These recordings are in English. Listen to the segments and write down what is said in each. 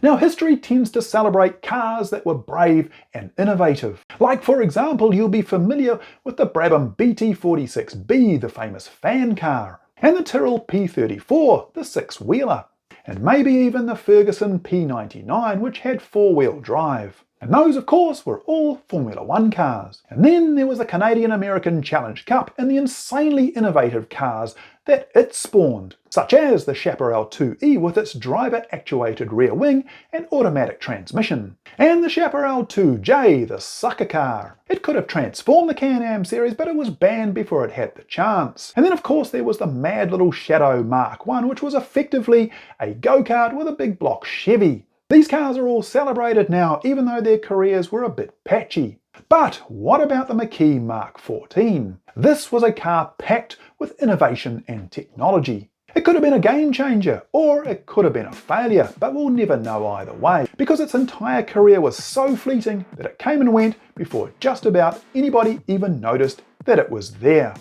Now, history tends to celebrate cars that were brave and innovative. Like, for example, you'll be familiar with the Brabham BT46B, the famous fan car, and the Tyrrell P34, the six-wheeler, and maybe even the Ferguson P99, which had four-wheel drive. And those, of course, were all Formula One cars. And then there was the Canadian-American Challenge Cup and the insanely innovative cars that it spawned, such as the Chaparral 2E with its driver-actuated rear wing and automatic transmission, and the Chaparral 2J, the sucker car. It could have transformed the Can-Am series, but it was banned before it had the chance. And then, of course, there was the mad little Shadow Mark I, which was effectively a go-kart with a big block Chevy. These cars are all celebrated now, even though their careers were a bit patchy. But what about the McKee Mk14? This was a car packed with innovation and technology. It could have been a game changer, or it could have been a failure, but we'll never know either way, because its entire career was so fleeting that it came and went before just about anybody even noticed that it was there.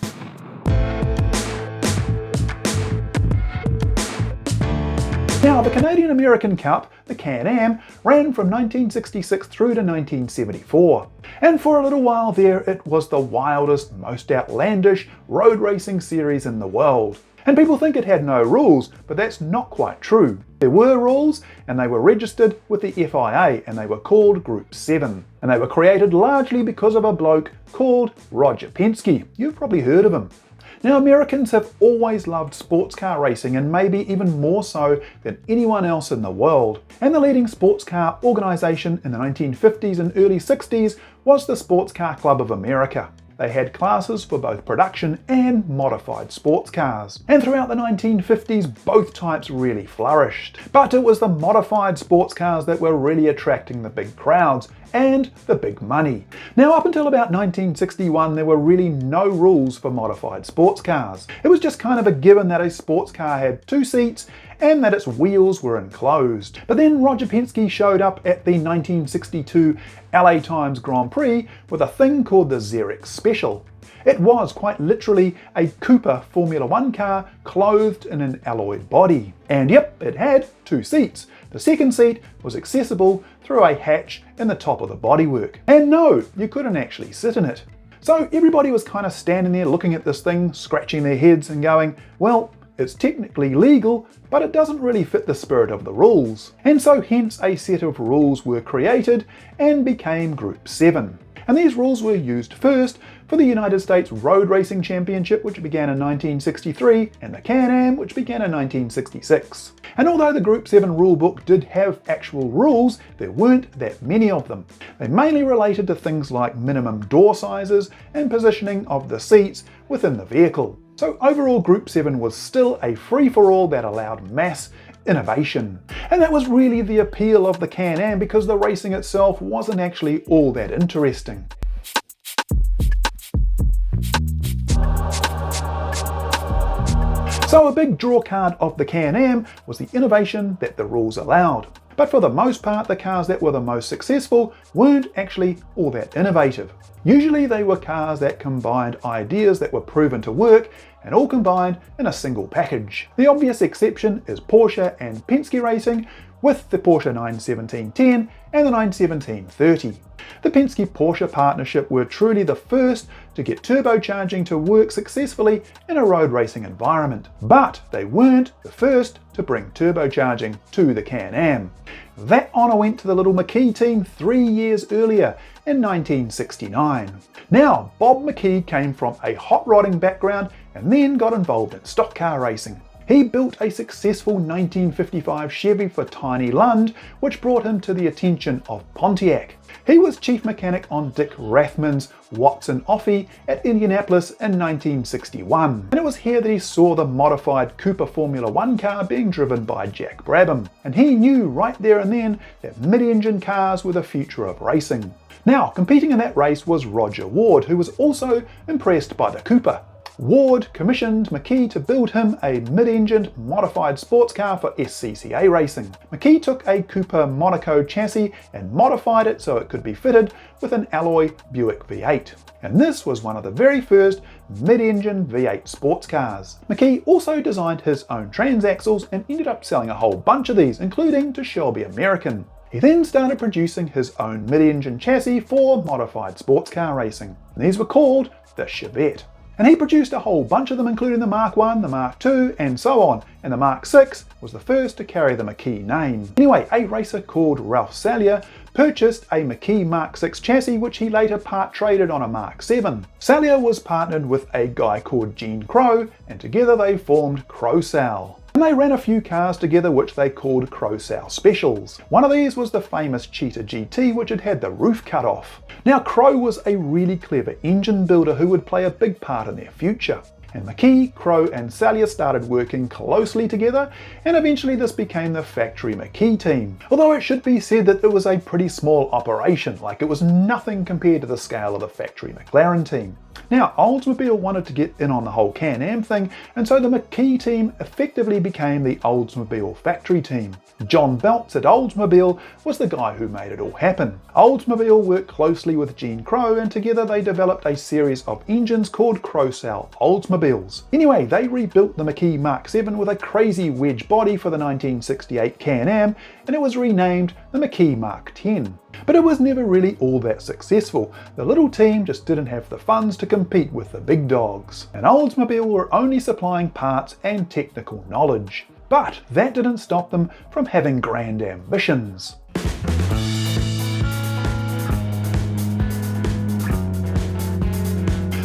Now, the Canadian-American Cup, the Can-Am, ran from 1966 through to 1974. And for a little while there, it was the wildest, most outlandish road racing series in the world. And people think it had no rules, but that's not quite true. There were rules, and they were registered with the FIA, and they were called Group 7. And they were created largely because of a bloke called Roger Penske. You've probably heard of him. Now, Americans have always loved sports car racing, and maybe even more so than anyone else in the world. And the leading sports car organisation in the 1950s and early 60s was the Sports Car Club of America. They had classes for both production and modified sports cars. And throughout the 1950s, both types really flourished. But it was the modified sports cars that were really attracting the big crowds and the big money. Now, up until about 1961, there were really no rules for modified sports cars. It was just kind of a given that a sports car had two seats and that its wheels were enclosed. But then Roger Penske showed up at the 1962 LA Times Grand Prix with a thing called the Xerox Special. It was quite literally a Cooper Formula One car clothed in an alloyed body. And yep, it had two seats. The second seat was accessible through a hatch in the top of the bodywork. And no, you couldn't actually sit in it. So everybody was kind of standing there looking at this thing, scratching their heads and going, well, it's technically legal, but it doesn't really fit the spirit of the rules. And so hence a set of rules were created and became Group 7. And these rules were used first for the United States Road Racing Championship, which began in 1963, and the Can-Am, which began in 1966. And although the Group 7 rulebook did have actual rules, there weren't that many of them. They mainly related to things like minimum door sizes and positioning of the seats within the vehicle. So overall, Group 7 was still a free-for-all that allowed mass innovation. And that was really the appeal of the Can-Am, because the racing itself wasn't actually all that interesting. So a big drawcard of the Can-Am was the innovation that the rules allowed. But for the most part, the cars that were the most successful weren't actually all that innovative. Usually they were cars that combined ideas that were proven to work and all combined in a single package. The obvious exception is Porsche and Penske Racing with the Porsche 91710 and the 91730. The Penske-Porsche partnership were truly the first to get turbocharging to work successfully in a road racing environment. But they weren't the first to bring turbocharging to the Can-Am. That honour went to the little McKee team 3 years earlier in 1969. Now, Bob McKee came from a hot rodding background and then got involved in stock car racing. He built a successful 1955 Chevy for Tiny Lund, which brought him to the attention of Pontiac. He was chief mechanic on Dick Rathman's Watson Offie at Indianapolis in 1961. And it was here that he saw the modified Cooper Formula One car being driven by Jack Brabham. And he knew right there and then that mid-engine cars were the future of racing. Now, competing in that race was Roger Ward, who was also impressed by the Cooper. Ward commissioned McKee to build him a mid-engined modified sports car for SCCA racing. McKee took a Cooper Monaco chassis and modified it so it could be fitted with an alloy Buick V8. And this was one of the very first mid-engine V8 sports cars. McKee also designed his own transaxles and ended up selling a whole bunch of these, including to Shelby American. He then started producing his own mid-engine chassis for modified sports car racing. And these were called the Chevette. And he produced a whole bunch of them, including the Mark I, the Mark II, and so on. And the Mark VI was the first to carry the McKee name. Anyway, a racer called Ralph Salyer purchased a McKee Mark VI chassis, which he later part-traded on a Mark VII. Salyer was partnered with a guy called Gene Crow, and together they formed Crosal. And they ran a few cars together which they called Crosal Specials. One of these was the famous Cheetah GT, which had the roof cut off. Now Crow was a really clever engine builder who would play a big part in their future. And McKee, Crow and Salyer started working closely together, and eventually this became the Factory McKee team. Although it should be said that it was a pretty small operation, like it was nothing compared to the scale of the Factory McLaren team. Now, Oldsmobile wanted to get in on the whole Can-Am thing, and so the McKee team effectively became the Oldsmobile factory team. John Belts at Oldsmobile was the guy who made it all happen. Oldsmobile worked closely with Gene Crow, and together they developed a series of engines called Crosal Oldsmobiles. Anyway, they rebuilt the McKee Mark VII with a crazy wedge body for the 1968 Can-Am, and it was renamed the McKee Mark X. But it was never really all that successful. The little team just didn't have the funds to compete with the big dogs. And Oldsmobile were only supplying parts and technical knowledge. But that didn't stop them from having grand ambitions.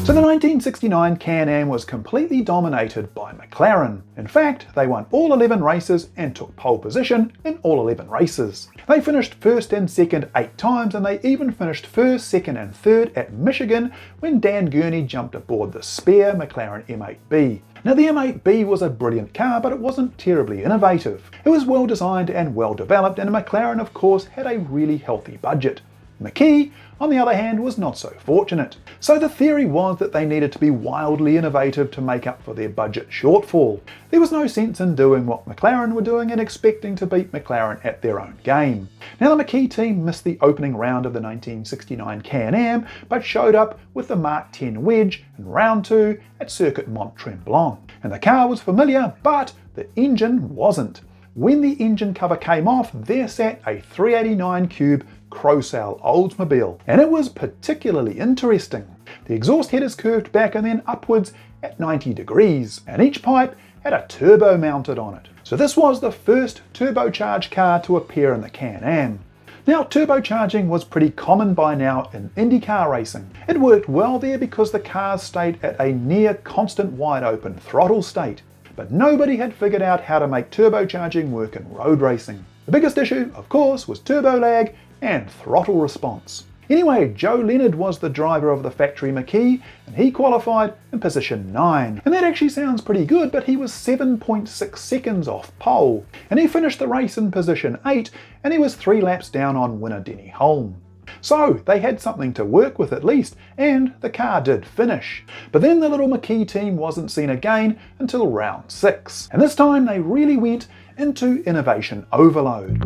So the 1969 Can-Am was completely dominated by McLaren. In fact, they won all 11 races and took pole position in all 11 races. They finished first and second 8 times, and they even finished first, second and third at Michigan when Dan Gurney jumped aboard the spare McLaren M8B. Now the M8B was a brilliant car, but it wasn't terribly innovative. It was well designed and well developed, and McLaren of course had a really healthy budget. McKee, on the other hand, was not so fortunate. So the theory was that they needed to be wildly innovative to make up for their budget shortfall. There was no sense in doing what McLaren were doing and expecting to beat McLaren at their own game. Now the McKee team missed the opening round of the 1969 Can-Am, but showed up with the Mark X wedge in round 2 at Circuit Mont Tremblant. And the car was familiar, but the engine wasn't. When the engine cover came off, there sat a 389 cube Crosal Oldsmobile, and it was particularly interesting. The exhaust head is curved back and then upwards at 90 degrees, and each pipe had a turbo mounted on it. So this was the first turbocharged car to appear in the Can-Am. Now, turbocharging was pretty common by now in IndyCar racing. It worked well there because the cars stayed at a near constant wide open throttle state. But nobody had figured out how to make turbocharging work in road racing. The biggest issue, of course, was turbo lag and throttle response. Anyway, Joe Leonard was the driver of the Factory McKee, and he qualified in position 9. And that actually sounds pretty good, but he was 7.6 seconds off pole. And he finished the race in position 8, and he was 3 laps down on winner Denny Hulme. So they had something to work with at least, and the car did finish. But then the little McKee team wasn't seen again until round 6. And this time they really went into innovation overload.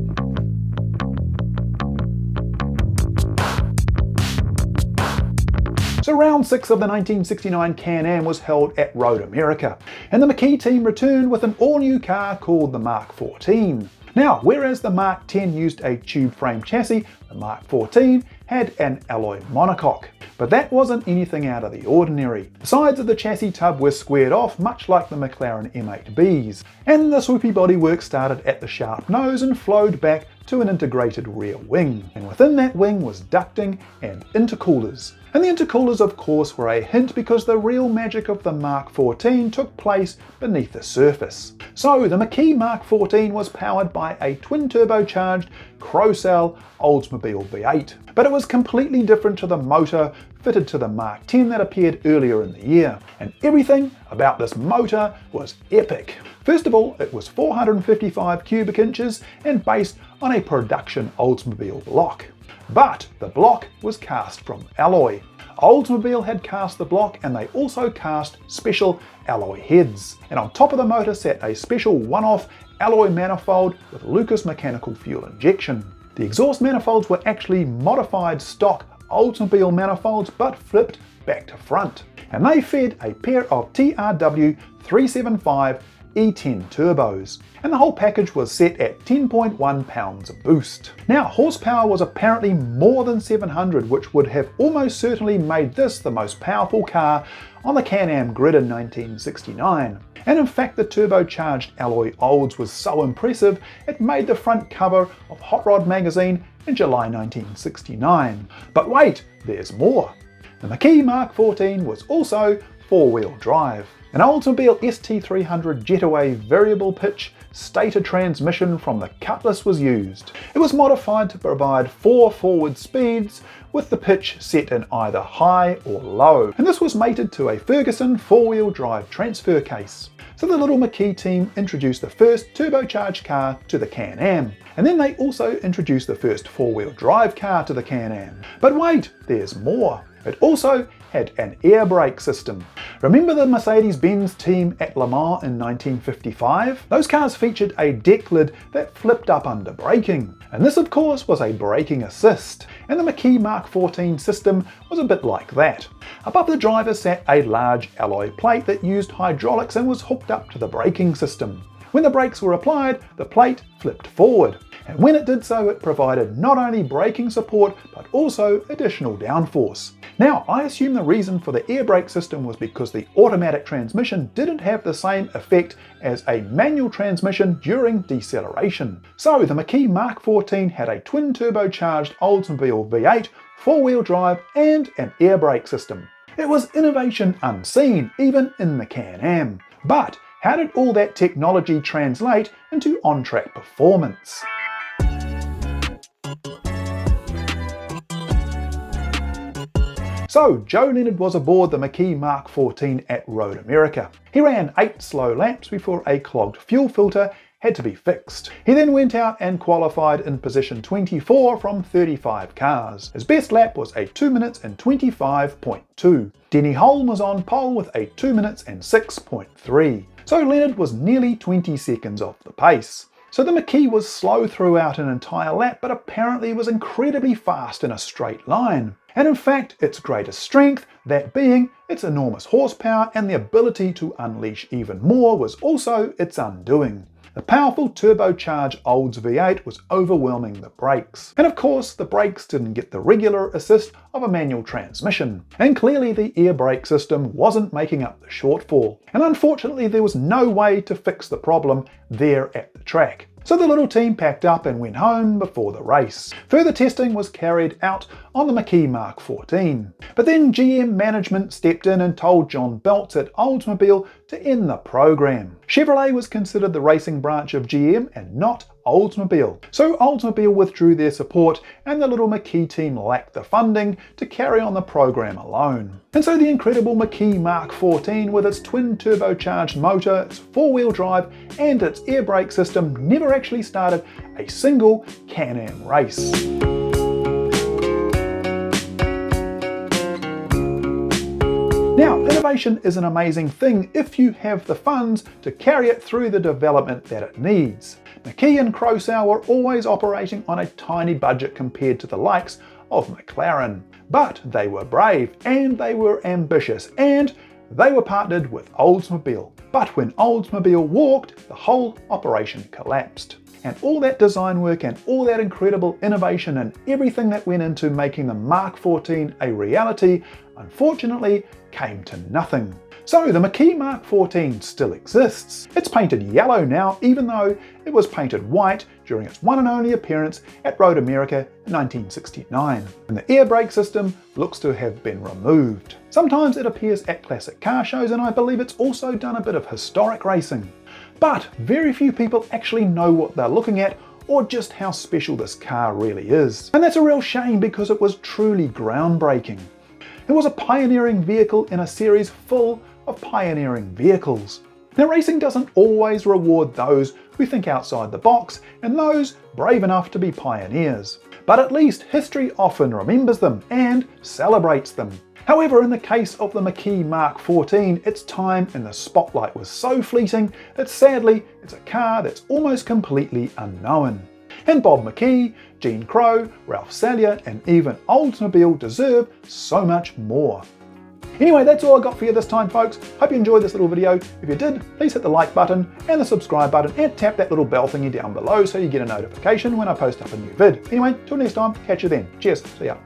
So round 6 of the 1969 Can-Am was held at Road America, and the McKee team returned with an all-new car called the Mark 14. Now, whereas the Mark 10 used a tube frame chassis, the Mark 14 had an alloy monocoque. But that wasn't anything out of the ordinary. The sides of the chassis tub were squared off, much like the McLaren M8Bs, and the swoopy bodywork started at the sharp nose and flowed back to an integrated rear wing. And within that wing was ducting and intercoolers. And the intercoolers of course were a hint because the real magic of the Mark 14 took place beneath the surface. So the McKee Mark 14 was powered by a twin-turbocharged Crosal Oldsmobile V8. But it was completely different to the motor fitted to the Mark 10 that appeared earlier in the year. And everything about this motor was epic. First of all, it was 455 cubic inches and based on a production Oldsmobile block. But the block was cast from alloy. Oldsmobile had cast the block, and they also cast special alloy heads. And on top of the motor sat a special one-off alloy manifold with Lucas mechanical fuel injection. The exhaust manifolds were actually modified stock Oldsmobile manifolds but flipped back to front. And they fed a pair of TRW 375 E10 turbos, and the whole package was set at 10.1 pounds of boost. Now, horsepower was apparently more than 700, which would have almost certainly made this the most powerful car on the Can-Am grid in 1969. And in fact, the turbocharged alloy Olds was so impressive, it made the front cover of Hot Rod magazine in July 1969. But wait, there's more. The McKee Mk14 was also four-wheel drive. An Oldsmobile ST300 Jetaway variable pitch stator transmission from the Cutlass was used. It was modified to provide 4 forward speeds with the pitch set in either high or low, and this was mated to a Ferguson four-wheel drive transfer case. So the little McKee team introduced the first turbocharged car to the Can-Am, and then they also introduced the first four-wheel drive car to the Can-Am. But wait, there's more. It also had an air brake system. Remember the Mercedes-Benz team at Le Mans in 1955? Those cars featured a deck lid that flipped up under braking. And this of course was a braking assist. And the McKee Mk14 system was a bit like that. Above the driver sat a large alloy plate that used hydraulics and was hooked up to the braking system. When the brakes were applied, the plate flipped forward. And when it did so, it provided not only braking support, but also additional downforce. Now, I assume the reason for the air brake system was because the automatic transmission didn't have the same effect as a manual transmission during deceleration. So the McKee Mk14 had a twin turbocharged Oldsmobile V8, four-wheel drive, and an air brake system. It was innovation unseen, even in the Can-Am. But how did all that technology translate into on-track performance? So Joe Leonard was aboard the McKee Mk14 at Road America. He ran 8 slow laps before a clogged fuel filter had to be fixed. He then went out and qualified in position 24 from 35 cars. His best lap was a 2 minutes and 25.2. Denny Holm was on pole with a 2 minutes and 6.3. So Leonard was nearly 20 seconds off the pace. So the McKee was slow throughout an entire lap, but apparently was incredibly fast in a straight line. And in fact, its greatest strength, that being its enormous horsepower and the ability to unleash even more, was also its undoing. The powerful turbocharged Olds V8 was overwhelming the brakes. And of course, the brakes didn't get the regular assist of a manual transmission. And clearly the air brake system wasn't making up the shortfall. And unfortunately, there was no way to fix the problem there at the track. So the little team packed up and went home before the race. Further testing was carried out on the McKee Mk14. But then GM management stepped in and told John Beltz at Oldsmobile to end the program. Chevrolet was considered the racing branch of GM and not Oldsmobile. So Oldsmobile withdrew their support and the little McKee team lacked the funding to carry on the program alone. And so the incredible McKee Mk14 with its twin turbocharged motor, its four-wheel drive and its air brake system never actually started a single Can-Am race. Now, innovation is an amazing thing if you have the funds to carry it through the development that it needs. McKee and Crosau were always operating on a tiny budget compared to the likes of McLaren. But they were brave and they were ambitious and they were partnered with Oldsmobile. But when Oldsmobile walked, the whole operation collapsed. And all that design work and all that incredible innovation and everything that went into making the Mk14 a reality, unfortunately, came to nothing. So the McKee Mk14 still exists. It's painted yellow now, even though it was painted white during its one and only appearance at Road America in 1969. And the air brake system looks to have been removed. Sometimes it appears at classic car shows, and I believe it's also done a bit of historic racing. But very few people actually know what they're looking at or just how special this car really is. And that's a real shame because it was truly groundbreaking. It was a pioneering vehicle in a series full of pioneering vehicles. Now, racing doesn't always reward those who think outside the box and those brave enough to be pioneers. But at least history often remembers them and celebrates them. However, in the case of the McKee Mk14, its time in the spotlight was so fleeting that sadly it's a car that's almost completely unknown. And Bob McKee, Gene Crow, Ralph Salyer, and even Oldsmobile deserve so much more. Anyway, that's all I got for you this time, folks. Hope you enjoyed this little video. If you did, please hit the like button and the subscribe button and tap that little bell thingy down below so you get a notification when I post up a new vid. Anyway, till next time, catch you then. Cheers, see ya.